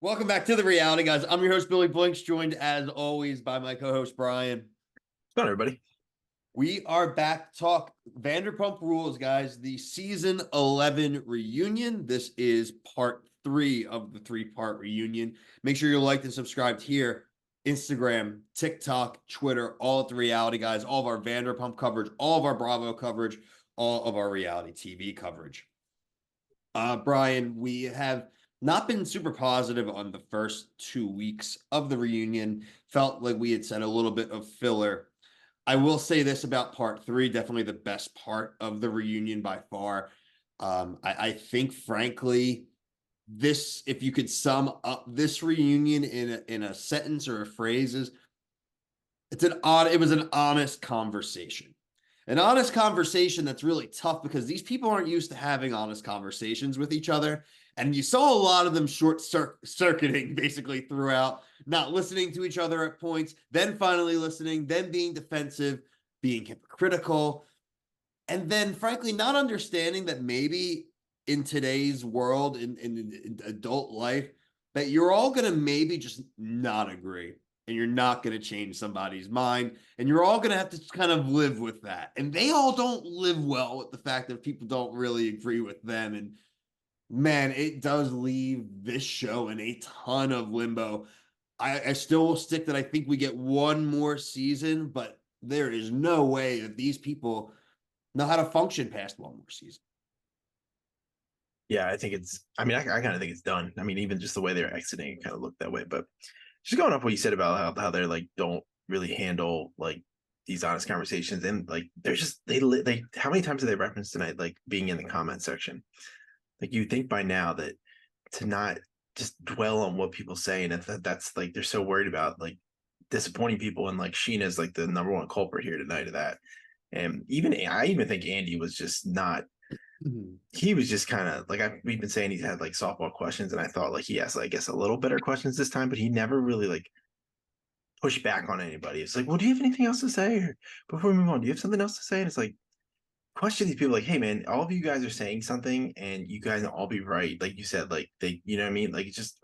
Welcome back to the reality, guys. I'm your host, Billy Blinks, joined as always by my co-host, Brian. What's going on, everybody? We are back to talk Vanderpump Rules, guys, the season 11 reunion. This is part 3 of the 3-part reunion. Make sure you're liked and subscribed here. Instagram, TikTok, Twitter, all at the reality, guys. All of our Vanderpump coverage, all of our Bravo coverage, all of our reality TV coverage. Brian, we have not been super positive on the first 2 weeks of the reunion. Felt like we had said a little bit of filler. I will say this about part 3, definitely the best part of the reunion by far. I think, frankly, this, if you could sum up this reunion in a sentence or a phrase, is it was an honest conversation. An honest conversation that's really tough because these people aren't used to having honest conversations with each other. And you saw a lot of them circuiting basically throughout, not listening to each other at points, then finally listening, then being defensive, being hypocritical, and then frankly not understanding that maybe in today's world, in adult life, that you're all going to maybe just not agree. And you're not going to change somebody's mind. And you're all going to have to kind of live with that. And they all don't live well with the fact that people don't really agree with them. And man, it does leave this show in a ton of limbo. I still will stick that I think we get one more season, but there is no way that these people know how to function past one more season. Yeah, I think I kind of think it's done. I mean, even just the way they're exiting, it kind of looked that way. But just going off what you said about how they're like, don't really handle like these honest conversations. And like, they're just, they how many times have they referenced tonight, like being in the comment section? Like, you think by now that to not just dwell on what people say, and that's like, they're so worried about like disappointing people. And like, Sheena's like the number one culprit here tonight of that. And I even think Andy was just not, he was just kind of like, we've been saying he's had like softball questions, and I thought like he asked, I guess, a little better questions this time, but he never really like pushed back on anybody. It's like, well, do you have anything else to say? Or before we move on, do you have something else to say? And it's like, question these people like, hey man, all of you guys are saying something, and you guys will all be right. Like you said, like they, you know what I mean? Like, just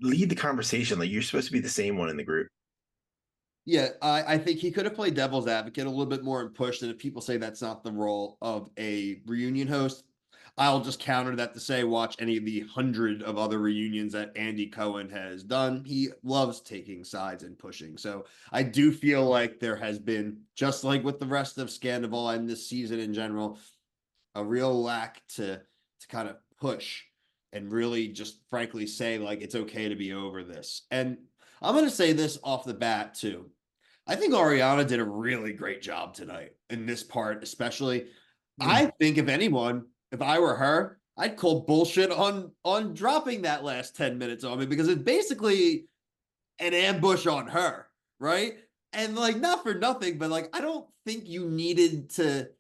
lead the conversation. Like, you're supposed to be the same one in the group. Yeah, I think he could have played devil's advocate a little bit more and pushed. And if people say that's not the role of a reunion host, I'll just counter that to say, watch any of the 100 of other reunions that Andy Cohen has done. He loves taking sides and pushing. So I do feel like there has been, just like with the rest of Scandival and this season in general, a real lack to kind of push and really just frankly say, like, it's okay to be over this. And I'm going to say this off the bat, too. I think Ariana did a really great job tonight in this part, especially. I think if anyone, if I were her, I'd call bullshit on dropping that last 10 minutes on me, because it's basically an ambush on her, right? And like, not for nothing, but like, I don't think you needed to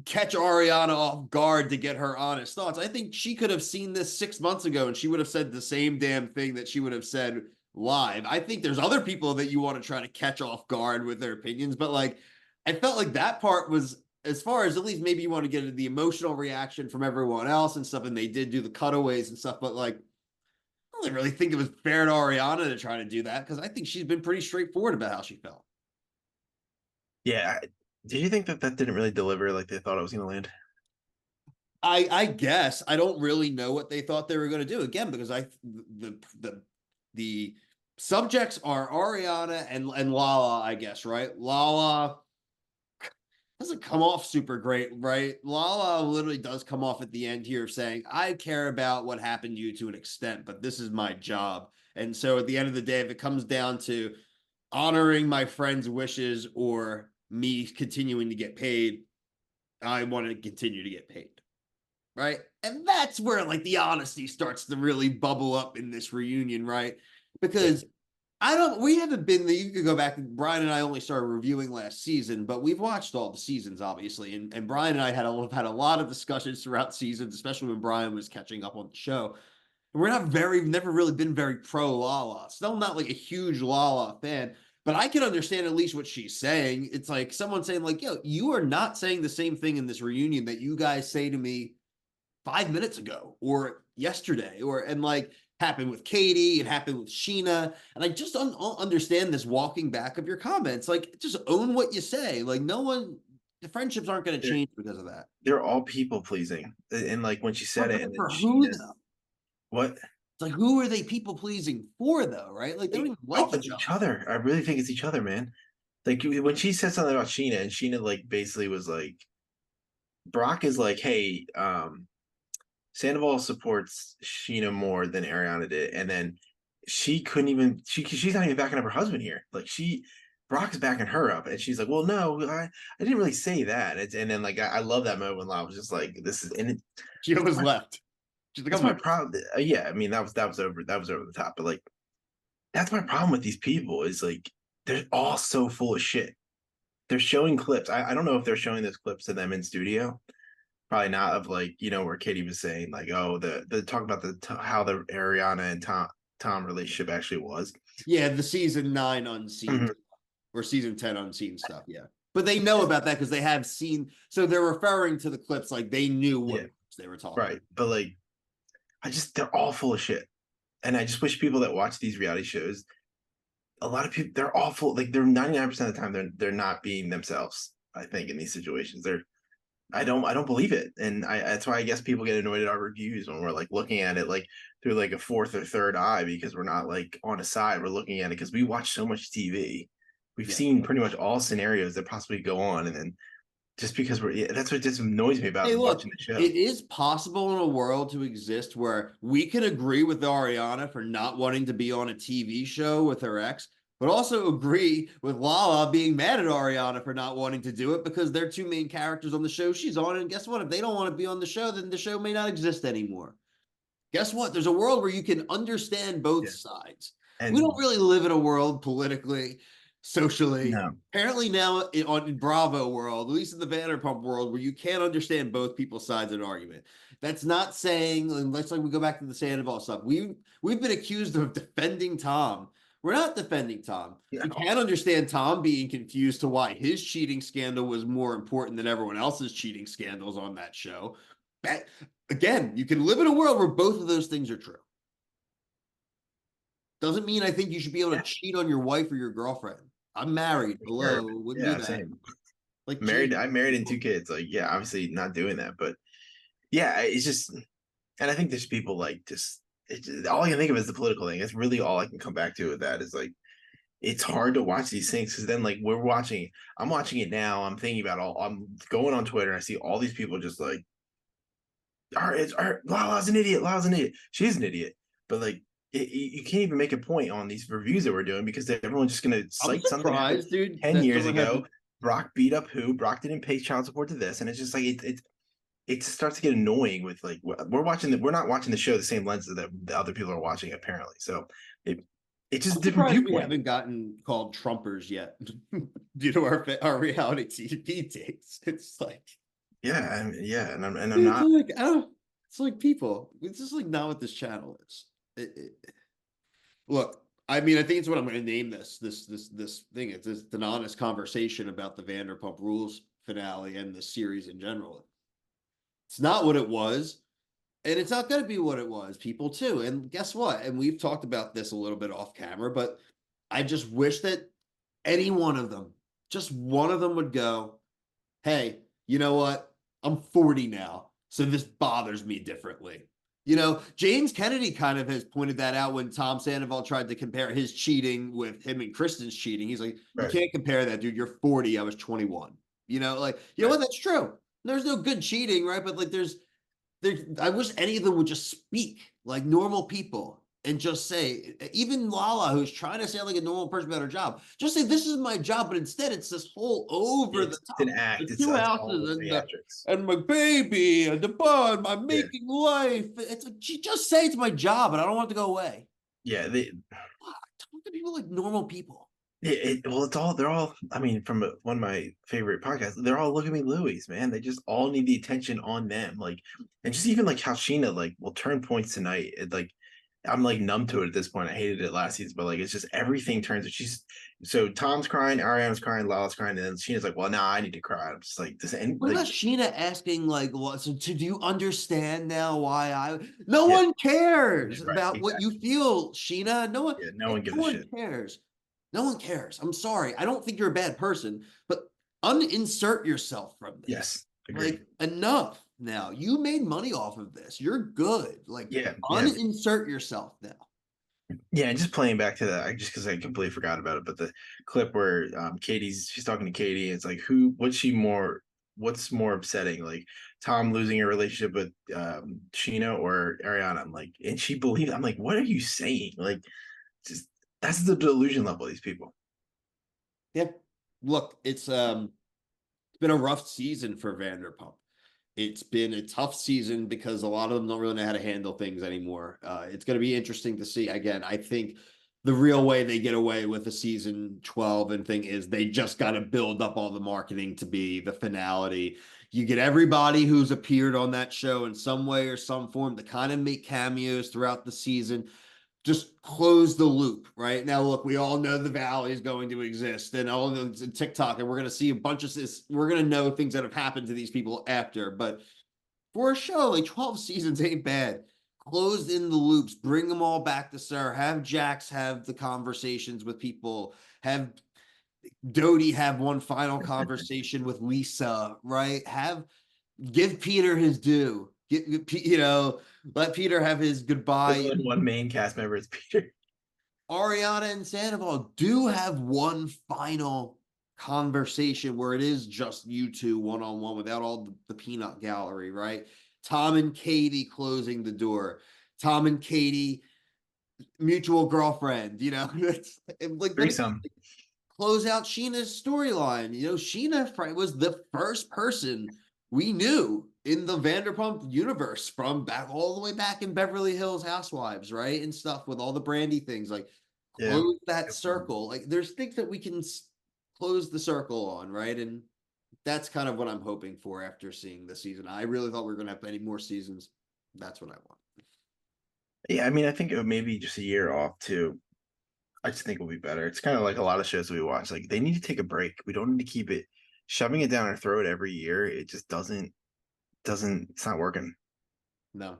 catch Ariana off guard to get her honest thoughts. I think she could have seen this 6 months ago and she would have said the same damn thing that she would have said live. I think there's other people that you want to try to catch off guard with their opinions, but like, I felt like that part was, as far as at least maybe you want to get into the emotional reaction from everyone else and stuff, and they did do the cutaways and stuff, but like, I don't really think it was fair to Ariana to try to do that, because I think she's been pretty straightforward about how she felt. Yeah. Did you think that didn't really deliver like they thought it was going to land? I guess I don't really know what they thought they were going to do, again, because the subjects are Ariana and Lala, I guess, right? Lala doesn't come off super great, right? Lala literally does come off at the end here saying, I care about what happened to you to an extent, but this is my job. And so at the end of the day, if it comes down to honoring my friend's wishes or me continuing to get paid, I want to continue to get paid. Right. And that's where like the honesty starts to really bubble up in this reunion, right? Because we haven't been you could go back, Brian and I only started reviewing last season, but we've watched all the seasons, obviously. And Brian and I had a lot of discussions throughout seasons, especially when Brian was catching up on the show. And never really been very pro Lala. Still not like a huge Lala fan, but I can understand at least what she's saying. It's like someone saying, like, yo, you are not saying the same thing in this reunion that you guys say to me 5 minutes ago or yesterday, and like, happened with Katie, it happened with Sheena, and I just don't understand this walking back of your comments. Like, just own what you say. Like, no one, the friendships aren't going to change because of that. They're all people pleasing, and like when she said it, and then For who Sheena's though? what? It's like, who are they people pleasing for though? Right? Like, they don't even like It's each other. I really think it's each other, man. Like when she said something about Sheena, and Sheena like basically was like, Brock is like, hey, Sandoval supports Sheena more than Ariana did, and then she couldn't even she's not even backing up her husband here. Like Brock's backing her up, and she's like, well, no, I didn't really say that. And then like I love that moment when Lyle was just like, this is and She almost left. She's like, that's I'm my like, problem. Yeah, I mean that was over the top, but like that's my problem with these people is like they're all so full of shit. They're showing clips. I don't know if they're showing those clips to them in studio. Probably not of like, where Katie was saying like, oh, the talk about how the Ariana and Tom relationship actually was. yeah, the season 9 unseen Mhm. or season 10 unseen stuff. Yeah. But they know about that because they have seen. So they're referring to the clips like they knew what Yeah, they were talking right. But like, they're all full of shit. And I just wish people that watch these reality shows, a lot of people, they're awful. Like they're 99% of the time, they're not being themselves. I think in these situations, I don't believe it, and that's why I guess people get annoyed at our reviews when we're like looking at it like through like a fourth or third eye because we're not like on a side. We're looking at it because we watch so much TV. We've Yeah. seen pretty much all scenarios that possibly go on, and then just because that's what just annoys me about Hey, look, watching the show. it is possible in a world to exist where we can agree with Ariana for not wanting to be on a TV show with her ex, but also agree with Lala being mad at Ariana for not wanting to do it because they're two main characters on the show she's on. And guess what? If they don't want to be on the show, then the show may not exist anymore. Guess what? There's a world where you can understand both Yeah. sides. We don't And really live in a world politically, socially. no, Apparently now in Bravo world, at least in the Vanderpump world, where you can't understand both people's sides of an argument. That's not saying, and let's like we go back to the Sandoval stuff. We've been accused of defending Tom. We're not defending Tom. no, We can't understand Tom being confused to why his cheating scandal was more important than everyone else's cheating scandals on that show. That, again, you can live in a world where both of those things are true. Doesn't mean I think you should be able to yeah, cheat on your wife or your girlfriend. I'm married. sure. Hello, wouldn't do Yeah, that. same. Like Married, cheat. I'm married and 2 kids. Like, yeah, obviously not doing that, but yeah, it's just, and I think there's people like all I can think of is the political thing. It's really all I can come back to with that is like it's hard to watch these things because then like I'm watching it now. I'm thinking about I'm going on Twitter and I see all these people just like, all right, Lala's an idiot. Lala's an idiot. She's an idiot. But like, you can't even make a point on these reviews that we're doing because everyone's just going to I'm cite something happened surprised, dude, 10 that years someone had ago. the. Brock beat up who? Brock didn't pay child support to this. And it's just like, it starts to get annoying with like, we're not watching the show the same lenses that the other people are watching apparently. So it's just I'm a different surprised we viewpoint. haven't gotten called Trumpers yet due to our reality TV dates. It's like, Yeah, yeah, and I'm it's not. like, I don't, it's like people. It's just like not what this channel is. Look, I mean, I think it's what I'm going to name this thing. It's just an honest conversation about the Vanderpump Rules finale and the series in general. It's not what it was, and it's not going to be what it was. People too, and guess what? And we've talked about this a little bit off camera, but I just wish that any one of them, just one of them, would go, "Hey, you know what? I'm 40 now, so this bothers me differently." James Kennedy kind of has pointed that out when Tom Sandoval tried to compare his cheating with him and Kristen's cheating. He's like, you Right, can't compare that, dude. You're 40. I was 21. Like, you know right. what? That's true. There's no good cheating, right? But like, I wish any of them would just speak like normal people and just say, even Lala, who's trying to sound like a normal person about her job, just say, this is my job. But instead, it's this whole over the It's an top. act. The It's two all houses theatrics. and my baby and the bun, my Yeah, making life. It's like, just say it's my job and I don't want it to go away. yeah. Talk to people like normal people. Well, they're all. I mean, from one of my favorite podcasts, they're all look at me, Louis, man. They just all need the attention on them, like, and just even like how Sheena like will turn points tonight. Like I'm like numb to it at this point. I hated it last season, but like it's just everything turns. She's so Tom's crying, Ariana's crying, Lala's crying, and then Sheena's like, "Well, now I need to cry." I'm just like this, and What like about Sheena asking like, "What? So, do you understand now why I?" No yeah, one yeah, cares right, about what you exactly. feel, Sheena. No one, Yeah, no one gives no a one shit. cares. No one cares. I'm sorry. I don't think you're a bad person, but uninsert yourself from this. Yes, agreed. Like, enough now. You made money off of this. You're good. Like, Yeah, yeah, uninsert yourself now. yeah. And just playing back to that, I just because I completely forgot about it, but the clip where she's talking to Katie, and it's like, what's more upsetting, like Tom losing a relationship with Sheena or Ariana? I'm like, and she believes. I'm like, what are you saying? Like, just that's the delusion level of these people. Yeah. Look, it's been a rough season for Vanderpump. It's been a tough season because a lot of them don't really know how to handle things anymore. It's going to be interesting to see. Again, I think the real way they get away with the season 12 and thing is they just got to build up all the marketing to be the finality. You get everybody who's appeared on that show in some way or some form to kind of make cameos throughout the season, just close the loop, right? Now, look, we all know the valley is going to exist and all of the TikTok, and we're going to see a bunch of this. We're going to know things that have happened to these people after. But for a show, like 12 seasons ain't bad. Close in the loops, bring them all back to Sarah, have Jax have the conversations with people, have Dodie have one final conversation with Lisa, right? Give Peter his due. Let Peter have his There's goodbye. only one main cast member. It's Peter. Ariana and Sandoval do have one final conversation where it is just you two one on one without all the peanut gallery, right? Tom and Katie closing the door. Tom and Katie, mutual girlfriend, it's like then Threesome. close out Sheena's storyline. Sheena was the first person we knew in the Vanderpump universe from back all the way back in Beverly Hills Housewives, right? And stuff with all the Brandy things. Like, Yeah. close that circle. Like, there's things that we can close the circle on, right? And that's kind of what I'm hoping for after seeing the season. I really thought we were going to have many more seasons. That's what I want. Yeah, I mean, I think it maybe just a year off too. I just think will be better. It's kind of like a lot of shows we watch. Like they need to take a break. We don't need to keep it shoving it down our throat every year. It just doesn't it's not working. No,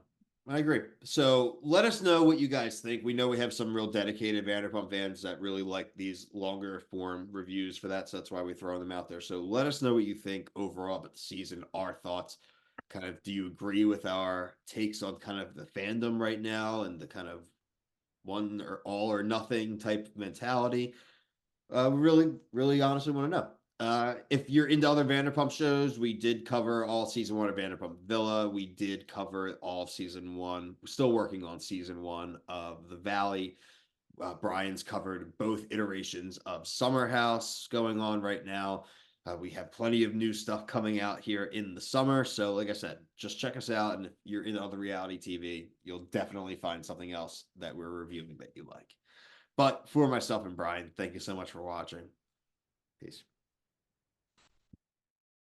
I agree. So let us know what you guys think. We know we have some real dedicated Vanderpump fans that really like these longer form reviews for that. So that's why we throw them out there. So let us know what you think overall about the season, our thoughts. Kind of, do you agree with our takes on kind of the fandom right now and the kind of one or all or nothing type mentality? We really, really honestly want to know. If you're into other Vanderpump shows, we did cover all season one of Vanderpump Villa. We did cover all of season one. We're still working on season one of The Valley. Brian's covered both iterations of Summer House going on right now. We have plenty of new stuff coming out here in the summer. So, like I said, just check us out. And if you're into other reality TV, you'll definitely find something else that we're reviewing that you like. But for myself and Brian, thank you so much for watching. Peace.